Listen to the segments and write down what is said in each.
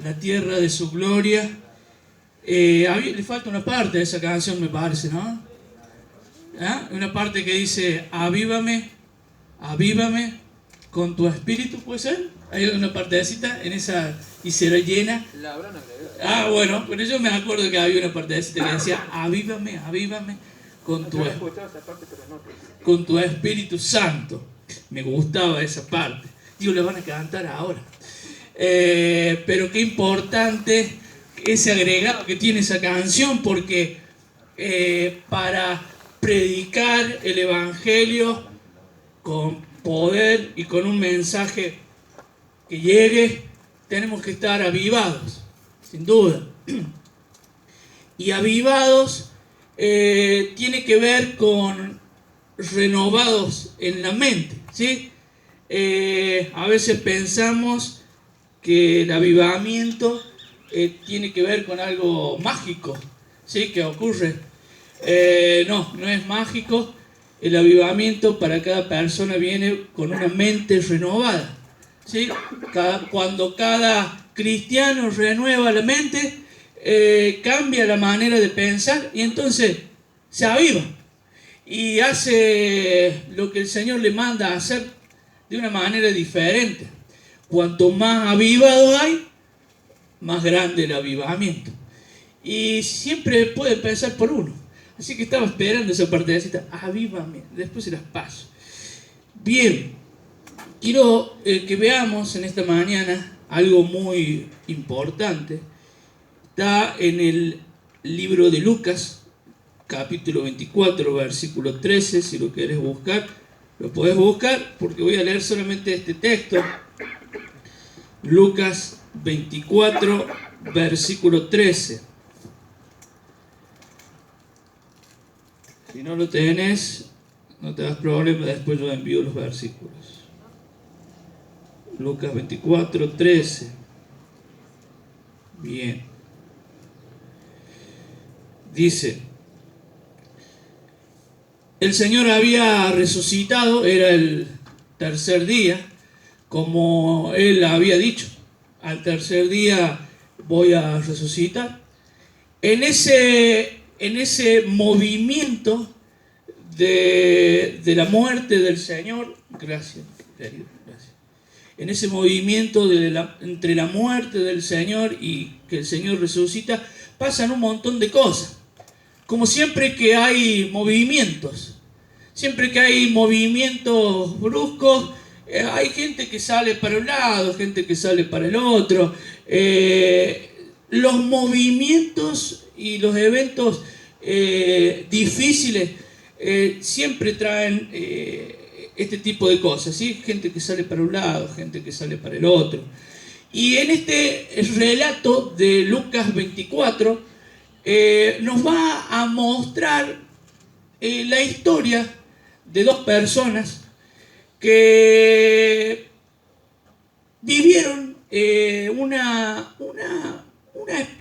la tierra de su gloria. Le falta una parte de esa canción, me parece, ¿no? Una parte que dice, avívame, avívame con tu espíritu, ¿puede ser? Hay una partecita en esa, y será llena. La habrán agregado. Bueno, pero yo me acuerdo que había una partecita que decía, avívame, avívame con con tu Espíritu Santo. Me gustaba esa parte. Digo, la van a cantar ahora. Pero qué importante ese agregado que tiene esa canción, porque para predicar el Evangelio con poder y con un mensaje que llegue, tenemos que estar avivados, sin duda. Y avivados tiene que ver con renovados en la mente, ¿sí? A veces pensamos que el avivamiento tiene que ver con algo mágico, ¿sí? Que ocurre. No es mágico. El avivamiento para cada persona viene con una mente renovada, ¿sí? Cuando cada cristiano renueva la mente, cambia la manera de pensar y entonces se aviva y hace lo que el Señor le manda a hacer de una manera diferente. Cuanto más avivado hay, más grande el avivamiento. Y siempre puede empezar por uno. Así que estaba esperando esa partecita, avívame, después se las paso. Bien, quiero que veamos en esta mañana algo muy importante. Está en el libro de Lucas, capítulo 24, versículo 13, si lo quieres buscar, lo podés buscar, porque voy a leer solamente este texto. Lucas 24, versículo 13. Si no lo tenés, no te das problema, después yo envío los versículos. Lucas 24, 13. Bien. Dice, el Señor había resucitado, era el tercer día, como Él había dicho, al tercer día voy a resucitar. En ese movimiento de la muerte del Señor, gracias, querido, gracias. En ese movimiento entre la muerte del Señor y que el Señor resucita, pasan un montón de cosas. Como siempre que hay movimientos, siempre que hay movimientos bruscos, hay gente que sale para un lado, gente que sale para el otro. Los movimientos y los eventos difíciles siempre traen este tipo de cosas, ¿sí? Gente que sale para un lado, gente que sale para el otro. Y en este relato de Lucas 24 nos va a mostrar la historia de dos personas que vivieron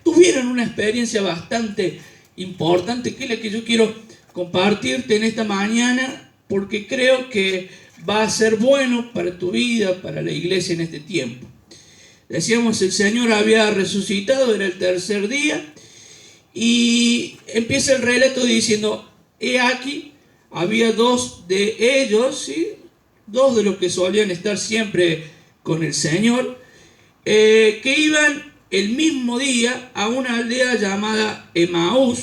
tuvieron una experiencia bastante importante, que es la que yo quiero compartirte en esta mañana, porque creo que va a ser bueno para tu vida, para la iglesia en este tiempo. Decíamos, el Señor había resucitado, era el tercer día, y empieza el relato diciendo, he aquí, había dos de ellos, ¿sí? Dos de los que solían estar siempre con el Señor, que iban el mismo día a una aldea llamada Emaús,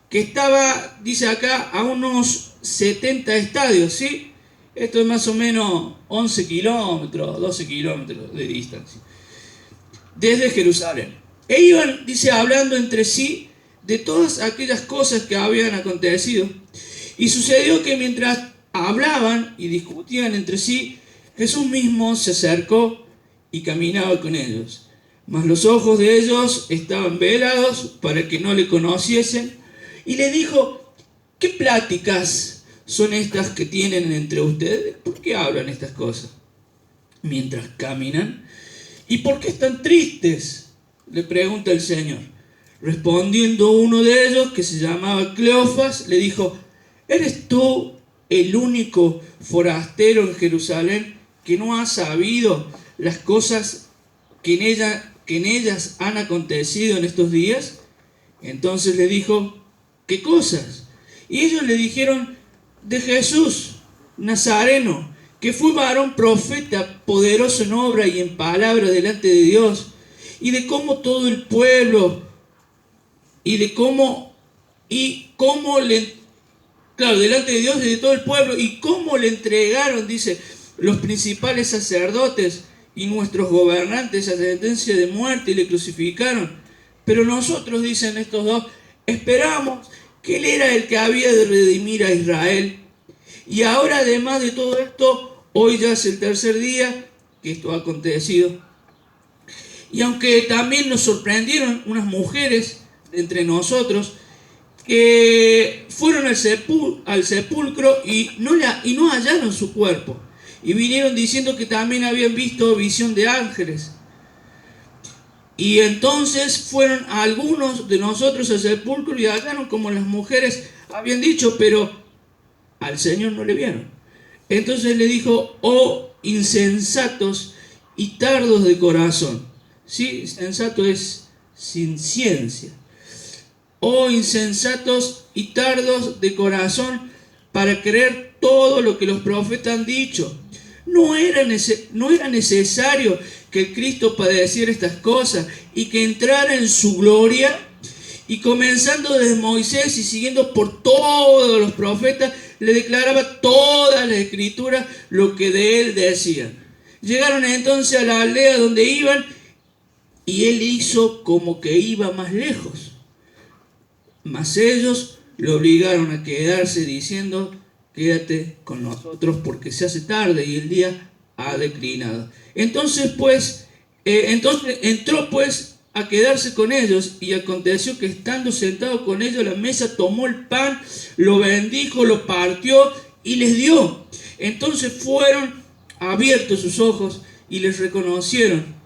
que estaba, dice acá, a unos 70 estadios, ¿sí? Esto es más o menos 11 kilómetros, 12 kilómetros de distancia, desde Jerusalén. E iban, dice, hablando entre sí de todas aquellas cosas que habían acontecido. Y sucedió que mientras hablaban y discutían entre sí, Jesús mismo se acercó y caminaba con ellos. Mas los ojos de ellos estaban velados para que no le conociesen. Y le dijo, ¿qué pláticas son estas que tienen entre ustedes? ¿Por qué hablan estas cosas mientras caminan? ¿Y por qué están tristes?, le pregunta el Señor. Respondiendo uno de ellos, que se llamaba Cleofas, le dijo, ¿eres tú el único forastero en Jerusalén que no ha sabido las cosas que en ella que en ellas han acontecido en estos días? Entonces le dijo: ¿qué cosas? Y ellos le dijeron: de Jesús, Nazareno, que fue varón profeta, poderoso en obra y en palabra delante de Dios, y de cómo todo el pueblo, delante de Dios y de todo el pueblo, y cómo le entregaron, dice, los principales sacerdotes y nuestros gobernantes a sentencia de muerte y le crucificaron. Pero nosotros, dicen estos dos, esperamos que Él era el que había de redimir a Israel. Y ahora, además de todo esto, hoy ya es el tercer día que esto ha acontecido. Y aunque también nos sorprendieron unas mujeres de entre nosotros que fueron al sepulcro y no hallaron su cuerpo, y vinieron diciendo que también habían visto visión de ángeles. Y entonces fueron algunos de nosotros al sepulcro y hallaron como las mujeres habían dicho, pero al Señor no le vieron. Entonces le dijo: oh insensatos y tardos de corazón. Sí, sensato es sin ciencia. Oh insensatos y tardos de corazón, para creer todo lo que los profetas han dicho. No era necesario que el Cristo padeciera estas cosas y que entrara en su gloria. Y comenzando desde Moisés y siguiendo por todos los profetas, le declaraba todas las escrituras lo que de él decían. Llegaron entonces a la aldea donde iban, y él hizo como que iba más lejos. Mas ellos lo obligaron a quedarse, diciendo: quédate con nosotros porque se hace tarde y el día ha declinado. Entonces entró pues a quedarse con ellos, y aconteció que estando sentado con ellos a la mesa, tomó el pan, lo bendijo, lo partió y les dio. Entonces fueron abiertos sus ojos y les reconocieron.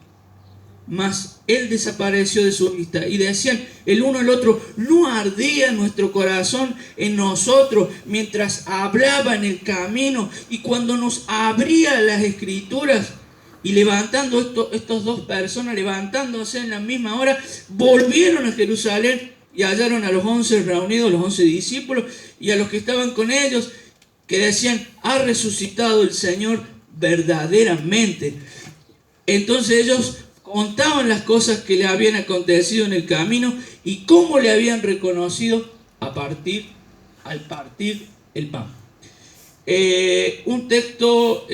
Mas él desapareció de su vista, y decían el uno al otro: ¿no ardía nuestro corazón en nosotros mientras hablaba en el camino y cuando nos abría las escrituras? Y levantando estos dos personas, levantándose en la misma hora, volvieron a Jerusalén y hallaron a los 11 reunidos, los 11 discípulos, y a los que estaban con ellos, que decían: ha resucitado el Señor verdaderamente. Entonces ellos contaban las cosas que le habían acontecido en el camino y cómo le habían reconocido al partir el pan. Un texto,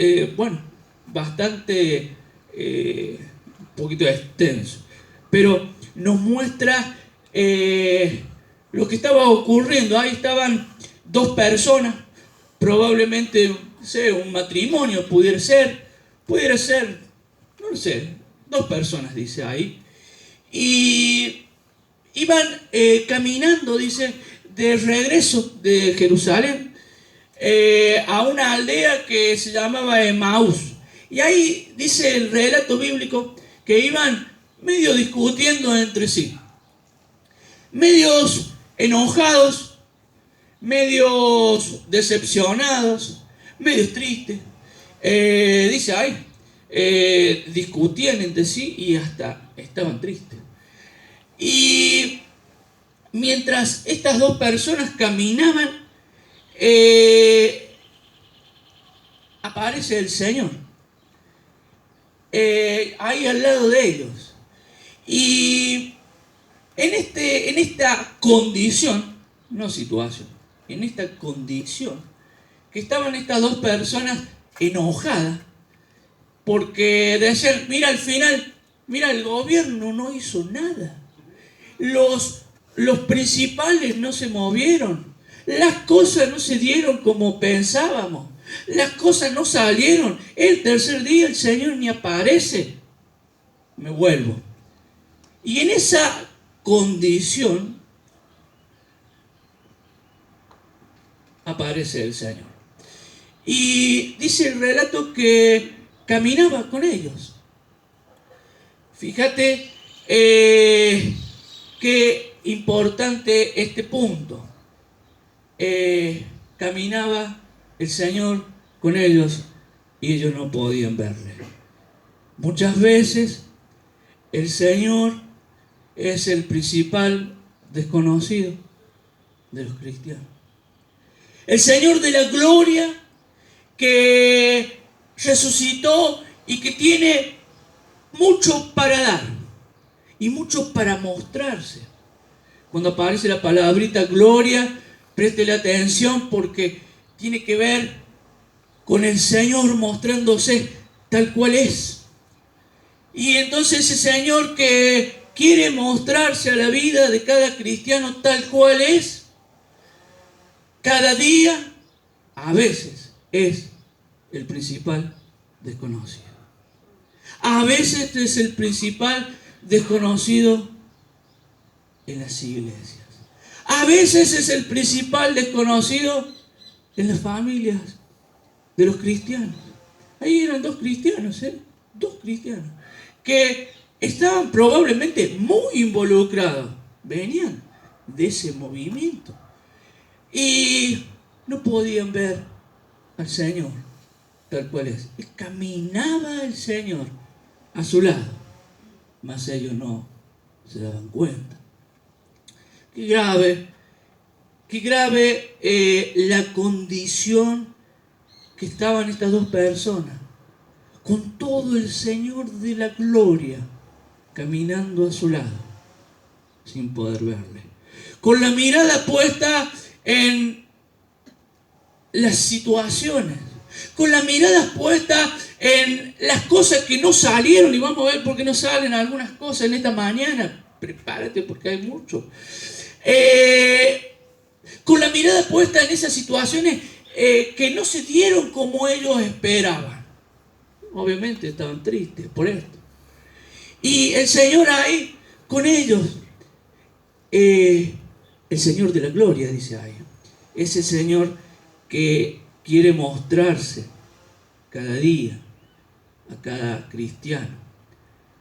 bastante, un poquito extenso, pero nos muestra lo que estaba ocurriendo. Ahí estaban dos personas, probablemente, no sé, un matrimonio pudiera ser, no lo sé, dos personas, dice ahí, y iban caminando, dice, de regreso de Jerusalén a una aldea que se llamaba Emaús. Y ahí dice el relato bíblico que iban medio discutiendo entre sí, medios enojados, medios decepcionados, medios tristes. Dice ahí, discutían entre sí y hasta estaban tristes. Y mientras estas dos personas caminaban, aparece el Señor ahí al lado de ellos. Y en esta condición, no situación, en esta condición, que estaban estas dos personas enojadas, porque decían: mira, al final, mira, el gobierno no hizo nada, los principales no se movieron, las cosas no se dieron como pensábamos, las cosas no salieron, el tercer día el Señor ni aparece. Me vuelvo. Y en esa condición aparece el Señor. Y dice el relato que caminaba con ellos. Fíjate qué importante este punto. Caminaba el Señor con ellos y ellos no podían verle. Muchas veces El Señor es el principal desconocido de los cristianos. El Señor de la gloria que resucitó y que tiene mucho para dar y mucho para mostrarse. Cuando aparece la palabrita gloria, préstele atención porque tiene que ver con el Señor mostrándose tal cual es. Y entonces ese Señor que quiere mostrarse a la vida de cada cristiano tal cual es, cada día, a veces es el principal desconocido. A veces es el principal desconocido en las iglesias. A veces es el principal desconocido en las familias de los cristianos. Ahí eran dos cristianos, dos cristianos, que estaban probablemente muy involucrados, venían de ese movimiento y no podían ver al Señor tal cual es. Y caminaba el Señor a su lado, mas ellos no se daban cuenta. Qué grave la condición que estaban estas dos personas, con todo el Señor de la gloria caminando a su lado, sin poder verle, con la mirada puesta en las situaciones, con la mirada puesta en las cosas que no salieron, y vamos a ver por qué no salen algunas cosas en esta mañana. Prepárate porque hay mucho. Con la mirada puesta en esas situaciones que no se dieron como ellos esperaban. Obviamente estaban tristes por esto. Y el Señor ahí con ellos, el Señor de la gloria, dice ahí, ese Señor que quiere mostrarse cada día a cada cristiano,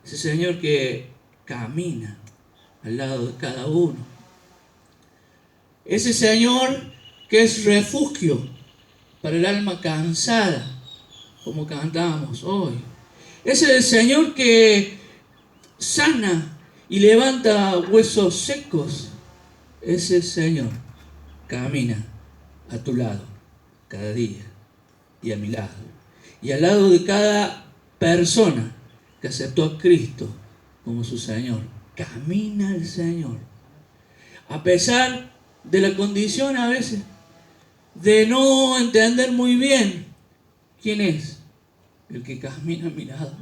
ese Señor que camina al lado de cada uno, ese Señor que es refugio para el alma cansada, como cantamos hoy. Ese es el Señor que sana y levanta huesos secos. Ese Señor camina a tu lado cada día y a mi lado y al lado de cada persona que aceptó a Cristo como su Señor. Camina el Señor, a pesar de la condición a veces de no entender muy bien quién es el que camina a mi lado.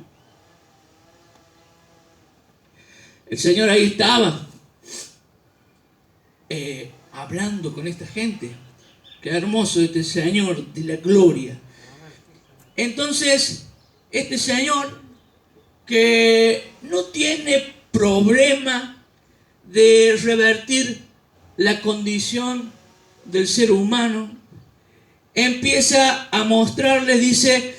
El Señor ahí estaba hablando con esta gente. Qué hermoso este Señor de la gloria. Entonces, este Señor que no tiene problema de revertir la condición del ser humano, empieza a mostrarles, dice,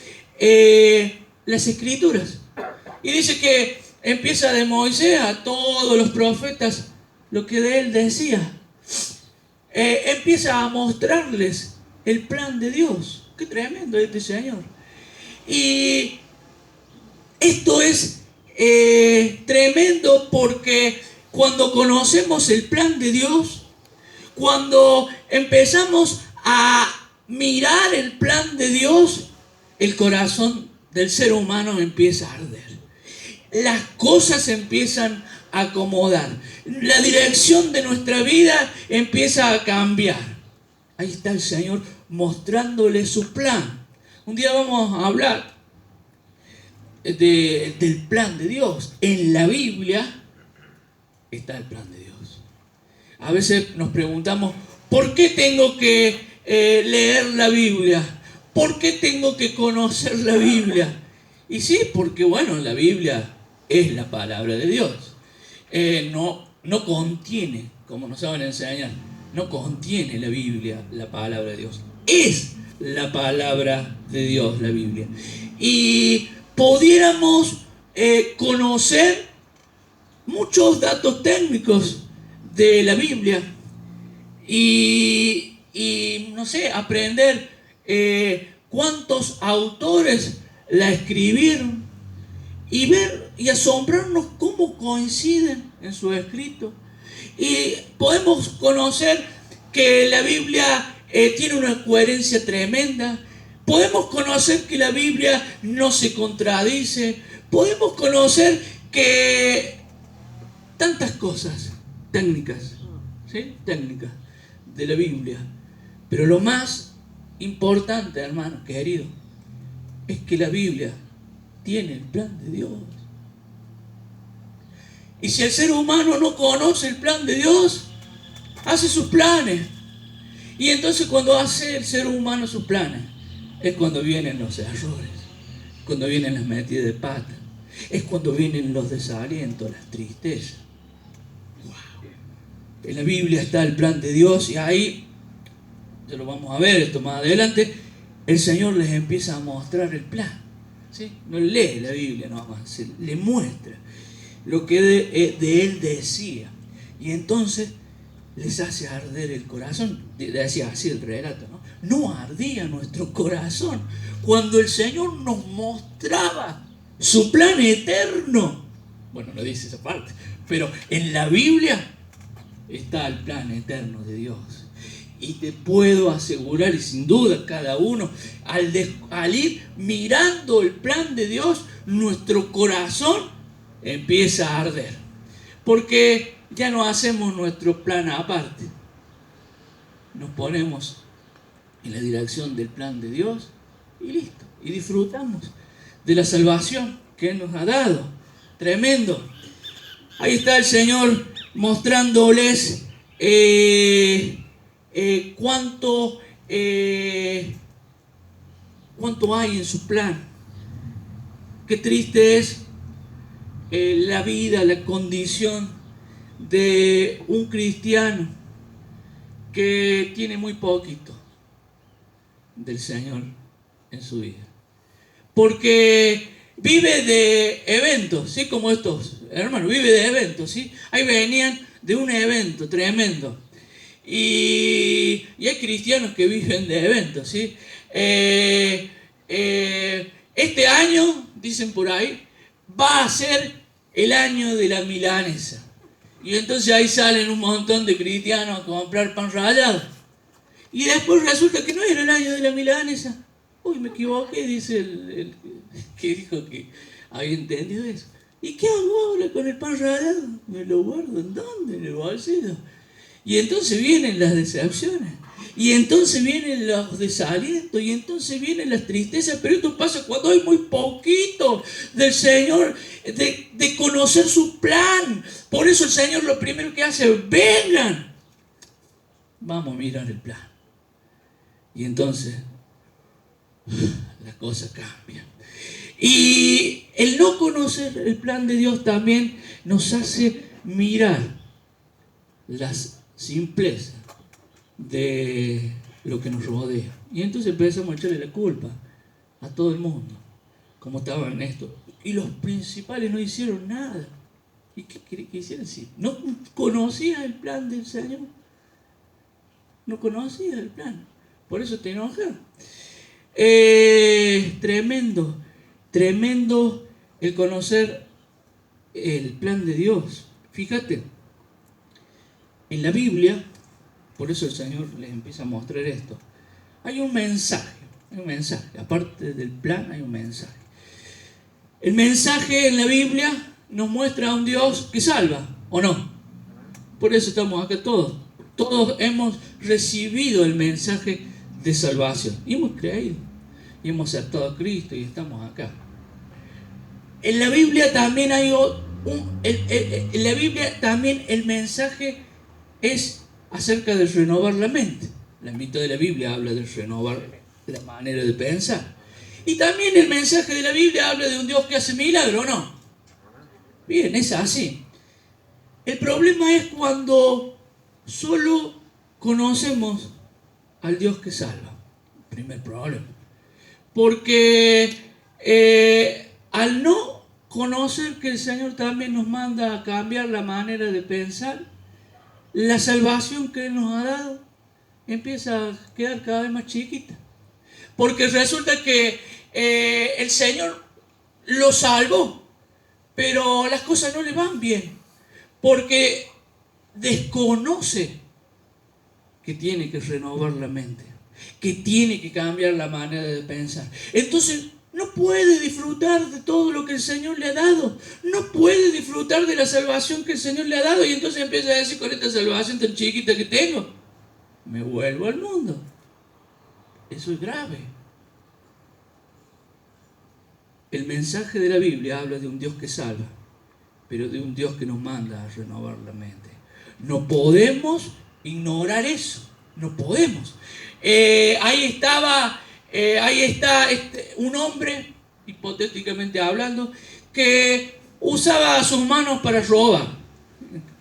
las Escrituras. Y dice que empieza de Moisés a todos los profetas lo que de él decía. Empieza a mostrarles el plan de Dios. Qué tremendo este Señor. Y esto es tremendo porque cuando conocemos el plan de Dios, cuando empezamos a mirar el plan de Dios, el corazón del ser humano empieza a arder. Las cosas se empiezan a acomodar. La dirección de nuestra vida empieza a cambiar. Ahí está el Señor mostrándole su plan. Un día vamos a hablar del plan de Dios. En la Biblia está el plan de Dios. A veces nos preguntamos, ¿por qué tengo que leer la Biblia? ¿Por qué tengo que conocer la Biblia? Y sí, porque bueno, la Biblia es la palabra de Dios. No contiene, como nos saben enseñar, no contiene la Biblia la palabra de Dios. Es la palabra de Dios la Biblia. Y pudiéramos conocer muchos datos técnicos de la Biblia y no sé, aprender cuántos autores la escribieron y ver y asombrarnos cómo coinciden en su escrito. Y podemos conocer que la Biblia tiene una coherencia tremenda. Podemos conocer que la Biblia no se contradice. Podemos conocer que tantas cosas técnicas, ¿sí? Técnicas de la Biblia. Pero lo más importante, hermano querido, es que la Biblia tiene el plan de Dios. Y si el ser humano no conoce el plan de Dios, hace sus planes. Y entonces cuando hace el ser humano sus planes, es cuando vienen los errores, cuando vienen las metidas de pata, es cuando vienen los desalientos, las tristezas. Wow. En la Biblia está el plan de Dios y ahí, ya lo vamos a ver esto más adelante, el Señor les empieza a mostrar el plan. ¿Sí? No lee la Biblia nomás, se le muestra lo que de Él decía. Y entonces les hace arder el corazón. Decía así el relato, ¿no? No ardía nuestro corazón cuando el Señor nos mostraba su plan eterno. Bueno, no dice esa parte, pero en la Biblia está el plan eterno de Dios. Y te puedo asegurar, y sin duda cada uno, al ir mirando el plan de Dios, nuestro corazón empieza a arder. Porque ya no hacemos nuestro plan aparte. Nos ponemos en la dirección del plan de Dios y listo. Y disfrutamos de la salvación que Él nos ha dado. Tremendo. Ahí está el Señor mostrándoles cuánto hay en su plan. Qué triste es la vida, la condición de un cristiano que tiene muy poquito del Señor en su vida. Porque vive de eventos, ¿sí? Como estos hermanos, vive de eventos, ¿sí? Ahí venían de un evento tremendo. Y hay cristianos que viven de eventos, ¿sí? Este año, dicen por ahí, va a ser el año de la milanesa. Y entonces ahí salen un montón de cristianos a comprar pan rallado. Y después resulta que no era el año de la milanesa. Uy, me equivoqué, dice el que dijo que había entendido eso. ¿Y qué hago ahora con el pan rallado? ¿Me lo guardo en dónde? En el bolsillo. Y entonces vienen las decepciones. Y entonces vienen los desalientos. Y entonces vienen las tristezas. Pero esto pasa cuando hay muy poquito del Señor, de conocer su plan. Por eso el Señor lo primero que hace es: vengan, vamos a mirar el plan. Y entonces las cosas cambian. Y el no conocer el plan de Dios también nos hace mirar las simplezas de lo que nos rodea. Y entonces empezamos a echarle la culpa a todo el mundo, como estaba en esto. Y los principales no hicieron nada. ¿Y qué hicieron? Sí, no conocía el plan del Señor. No conocía el plan. Por eso te enojas. Tremendo, tremendo el conocer el plan de Dios. Fíjate, en la Biblia, por eso el Señor les empieza a mostrar esto. Hay un mensaje, aparte del plan hay un mensaje. El mensaje en la Biblia nos muestra a un Dios que salva, ¿o no? Por eso estamos acá todos. Todos hemos recibido el mensaje de salvación y hemos creído y hemos aceptado a Cristo y estamos acá. En la Biblia también hay en la Biblia también el mensaje es acerca de renovar la mente. La mitad de la Biblia habla de renovar la manera de pensar. Y también el mensaje de la Biblia habla de un Dios que hace milagros, ¿no? Bien, es así. El problema es cuando solo conocemos al Dios que salva. Primer problema. Porque al no conocer que el Señor también nos manda a cambiar la manera de pensar, la salvación que Él nos ha dado empieza a quedar cada vez más chiquita. Porque resulta que el Señor lo salvó, pero las cosas no le van bien, porque desconoce que tiene que renovar la mente, que tiene que cambiar la manera de pensar. Entonces no puede disfrutar de todo lo que el Señor le ha dado, no puede disfrutar de la salvación que el Señor le ha dado, y entonces empieza a decir: con esta salvación tan chiquita que tengo, me vuelvo al mundo. Eso es grave. El mensaje de la Biblia habla de un Dios que salva, pero de un Dios que nos manda a renovar la mente. No podemos ignorar eso, no podemos. Ahí está un hombre, hipotéticamente hablando, que usaba sus manos para robar.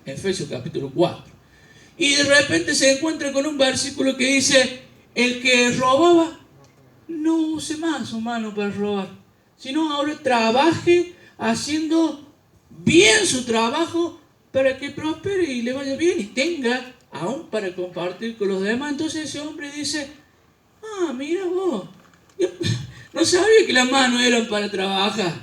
Efesios capítulo 4. Y de repente se encuentra con un versículo que dice: el que robaba, no use más su mano para robar, sino ahora trabaje haciendo bien su trabajo para que prospere y le vaya bien y tenga aún para compartir con los demás. Entonces ese hombre dice: ah, mira vos, yo no sabía que las manos eran para trabajar.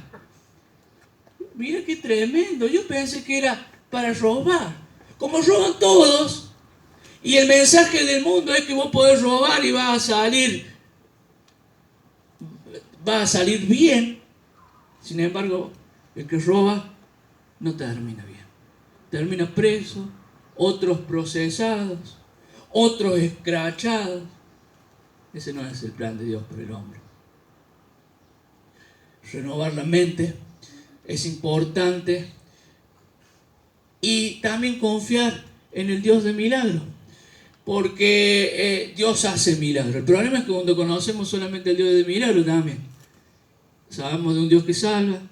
Mira qué tremendo, yo pensé que era para robar. Como roban todos, y el mensaje del mundo es que vos podés robar y vas a salir bien. Sin embargo, el que roba no termina bien. Termina preso, otros procesados, otros escrachados. Ese no es el plan de Dios para el hombre. Renovar la mente es importante, y también confiar en el Dios de milagros, porque Dios hace milagros. El problema es que cuando conocemos solamente al Dios de milagros, también sabemos de un Dios que salva,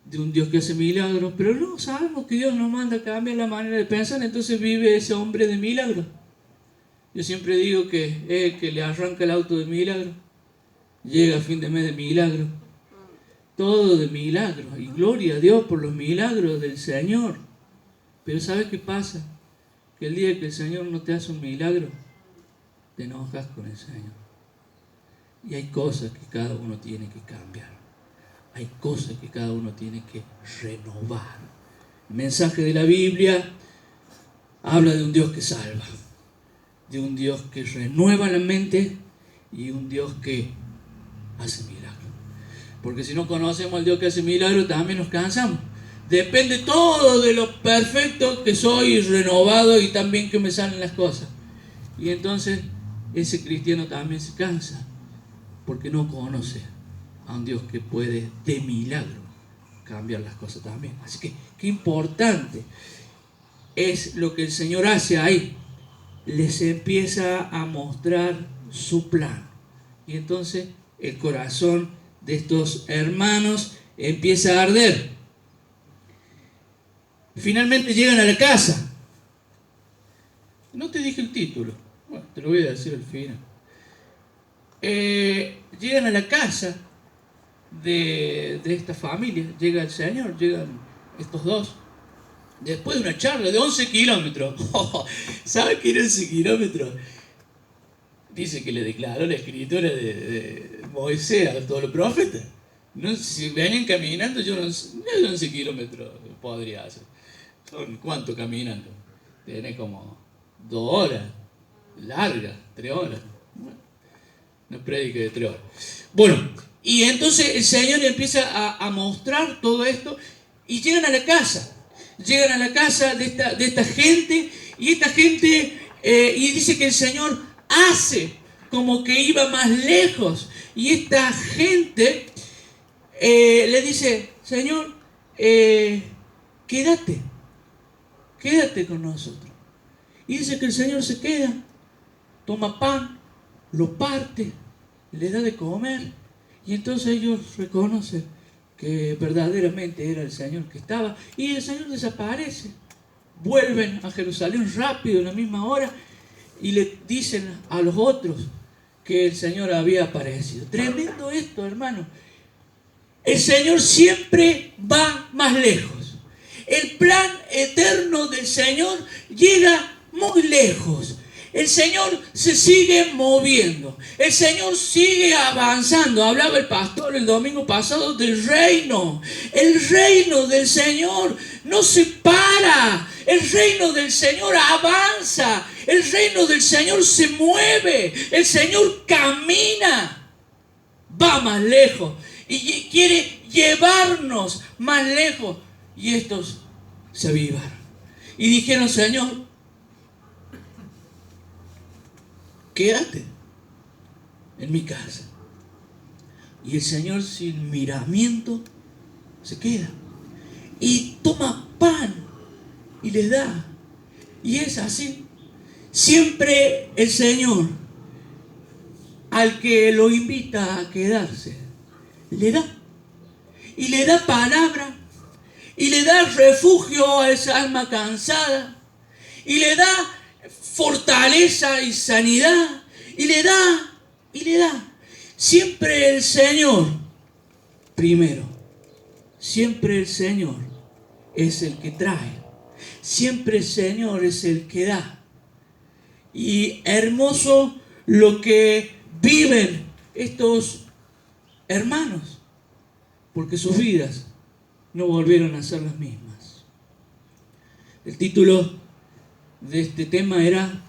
de un Dios que hace milagros, pero no sabemos que Dios nos manda a cambiar la manera de pensar. Entonces vive ese hombre de milagros. Yo siempre digo que es el que le arranca el auto de milagro, llega a fin de mes de milagro, todo de milagros, y gloria a Dios por los milagros del Señor. Pero ¿sabes qué pasa? Que el día que el Señor no te hace un milagro, te enojas con el Señor. Y hay cosas que cada uno tiene que cambiar. Hay cosas que cada uno tiene que renovar. El mensaje de la Biblia habla de un Dios que salva, de un Dios que renueva la mente y un Dios que hace milagros. Porque si no conocemos al Dios que hace milagros, también nos cansamos. Depende todo de lo perfecto que soy, renovado, y también que me salen las cosas. Y entonces ese cristiano también se cansa, porque no conoce a un Dios que puede de milagro cambiar las cosas también. Así que qué importante es lo que el Señor hace ahí. Les empieza a mostrar su plan. Y entonces el corazón de estos hermanos empieza a arder. Finalmente llegan a la casa. No te dije el título. Bueno, te lo voy a decir al final. Llegan a la casa de esta familia. Llega el Señor, llegan estos dos. Después de una charla de 11 kilómetros. ¿Sabe qué era 11 kilómetros? Dice que le declaró la escritura de Moisés a todos los profetas. No, si venían caminando, yo no sé, 11 kilómetros podría hacer. ¿Son cuánto caminando? Tiene como 2 horas, larga, 3 horas. Bueno, una prédica de 3 horas. Bueno, y entonces el Señor empieza a mostrar todo esto, y llegan a la casa. Llegan a la casa de esta gente, y esta gente, y dice que el Señor hace como que iba más lejos, y esta gente le dice: Señor, quédate con nosotros. Y dice que el Señor se queda, toma pan, lo parte, le da de comer, y entonces ellos reconocen que verdaderamente era el Señor que estaba, y el Señor desaparece. Vuelven a Jerusalén rápido, en la misma hora, y le dicen a los otros que el Señor había aparecido. Tremendo esto, hermano. El Señor siempre va más lejos. El plan eterno del Señor llega muy lejos. el Señor se sigue moviendo, el Señor sigue avanzando. Hablaba el pastor el domingo pasado del reino. El reino del Señor no se para, el reino del Señor avanza, el reino del Señor se mueve, el Señor camina, va más lejos y quiere llevarnos más lejos. Y estos se avivaron y dijeron: Señor, quédate en mi casa. Y el Señor, sin miramiento, se queda y toma pan y les da. Y es así. Siempre el Señor, al que lo invita a quedarse, le da. Y le da palabra, y le da refugio a esa alma cansada, y le da fortaleza y sanidad, y le da. Siempre el Señor primero, siempre el Señor es el que trae, siempre el Señor es el que da. Y hermoso lo que viven estos hermanos, porque sus vidas no volvieron a ser las mismas. El título de este tema era: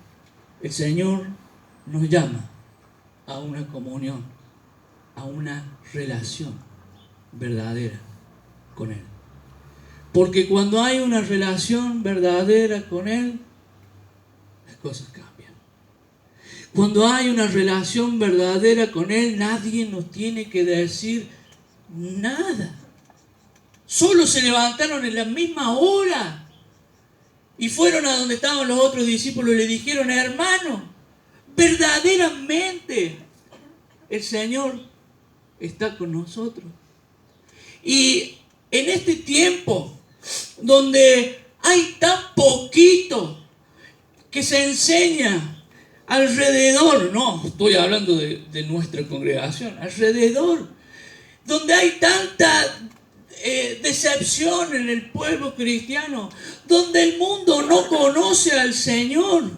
el Señor nos llama a una comunión, a una relación verdadera con Él. Porque cuando hay una relación verdadera con Él, las cosas cambian. Cuando hay una relación verdadera con Él, nadie nos tiene que decir nada. Solo se levantaron en la misma hora y fueron a donde estaban los otros discípulos y le dijeron: hermano, verdaderamente el Señor está con nosotros. Y en este tiempo donde hay tan poquito que se enseña alrededor, no estoy hablando de nuestra congregación, alrededor, donde hay tanta decepción en el pueblo cristiano, donde el mundo no conoce al Señor,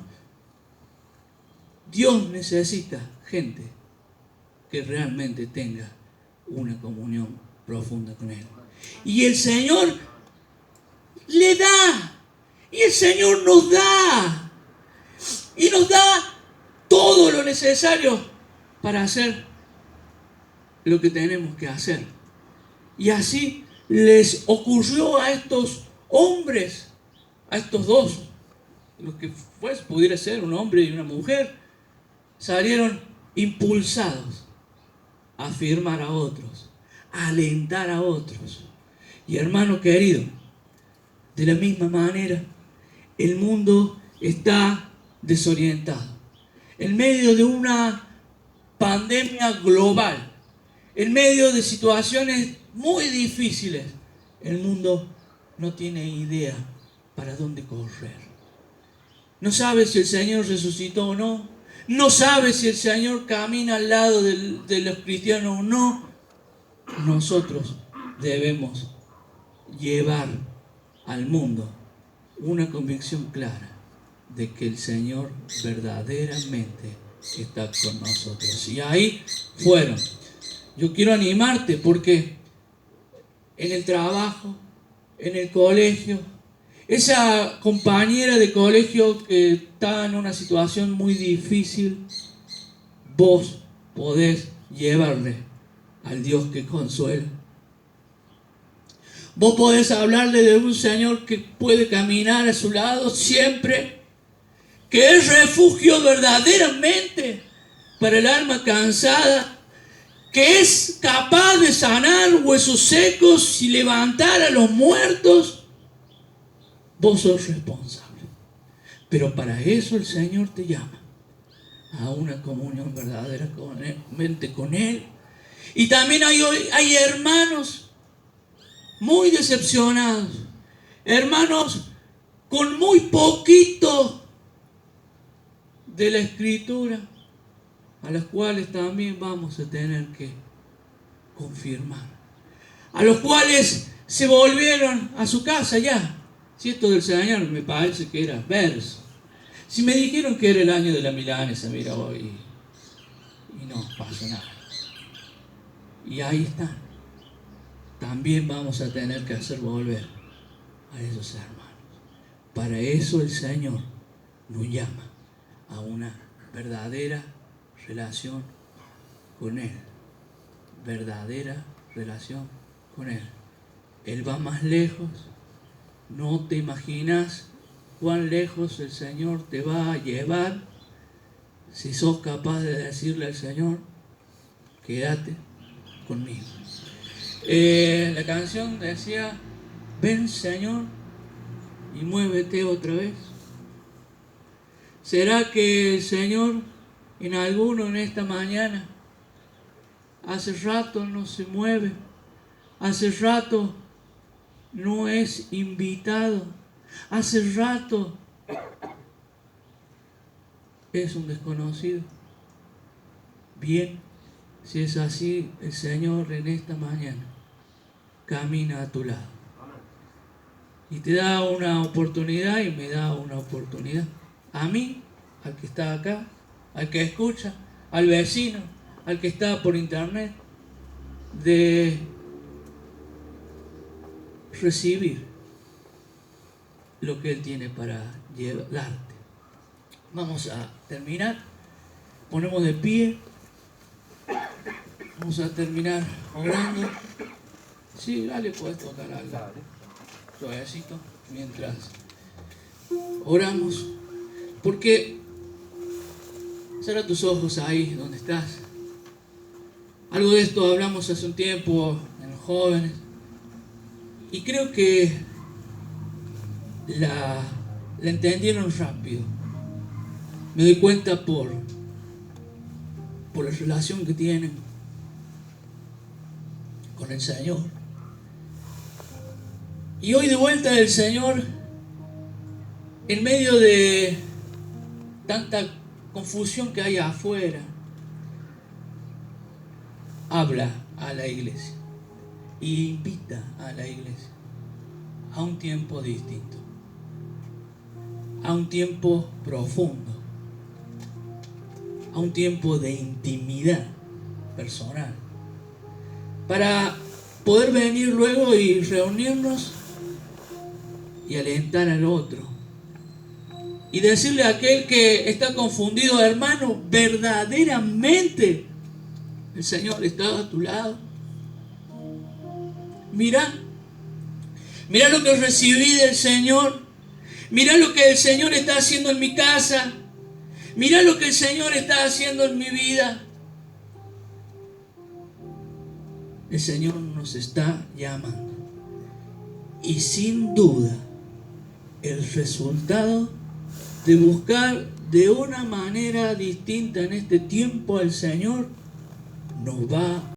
Dios necesita gente que realmente tenga una comunión profunda con Él. Y el Señor le da, y el Señor nos da, y nos da todo lo necesario para hacer lo que tenemos que hacer. Y así les ocurrió a estos hombres, a estos dos, lo que pues pudiera ser un hombre y una mujer, salieron impulsados a afirmar a otros, a alentar a otros. Y hermano querido, de la misma manera, el mundo está desorientado. En medio de una pandemia global, en medio de situaciones muy difíciles, el mundo no tiene idea para dónde correr. No sabe si el Señor resucitó o no. No sabe si el Señor camina al lado de los cristianos o no. Nosotros debemos llevar al mundo una convicción clara de que el Señor verdaderamente está con nosotros. Y ahí fueron. Yo quiero animarte porque en el trabajo, en el colegio, esa compañera de colegio que está en una situación muy difícil, vos podés llevarle al Dios que consuela. Vos podés hablarle de un Señor que puede caminar a su lado siempre, que es refugio verdaderamente para el alma cansada, que es capaz de sanar huesos secos y levantar a los muertos. Vos sos responsable. Pero para eso el Señor te llama a una comunión verdadera con Él. Y también hay hermanos muy decepcionados, hermanos con muy poquito de la Escritura, a los cuales también vamos a tener que confirmar, a los cuales se volvieron a su casa ya. Si esto del Señor me parece que era verso, Si me dijeron que era el año de la milanesa, mira hoy, y no pasó nada. Y ahí está. También vamos a tener que hacer volver a esos hermanos. Para eso el Señor nos llama a una verdadera relación con Él. Verdadera relación con Él. Él va más lejos. No te imaginas cuán lejos el Señor te va a llevar si sos capaz de decirle al Señor, quédate conmigo. La canción decía, ven Señor y muévete otra vez. ¿Será que el Señor en alguno en esta mañana hace rato no se mueve? Hace rato no es invitado. Hace rato es un desconocido. Bien, si es así, el Señor en esta mañana camina a tu lado. Y te da una oportunidad y me da una oportunidad. A mí, al que está acá, al que escucha, al vecino, al que está por internet, de recibir lo que Él tiene para darte. Vamos a terminar. Ponemos de pie. Vamos a terminar orando. Sí, dale, puedes tocar algo. Suavecito, mientras oramos. Porque cierra tus ojos ahí donde estás. Algo de esto hablamos hace un tiempo en los jóvenes. Y creo que la entendieron rápido. Me doy cuenta por la relación que tienen con el Señor. Y hoy de vuelta el Señor, en medio de tanta confusión que hay afuera, habla a la iglesia y invita a la iglesia a un tiempo distinto, a un tiempo profundo, a un tiempo de intimidad personal, para poder venir luego y reunirnos y alentar al otro y decirle a aquel que está confundido, hermano, verdaderamente el Señor está a tu lado. Mira lo que recibí del Señor. Mira lo que el Señor está haciendo en mi casa. Mira lo que el Señor está haciendo en mi vida. El Señor nos está llamando. Y sin duda, el resultado de buscar de una manera distinta en este tiempo al Señor nos va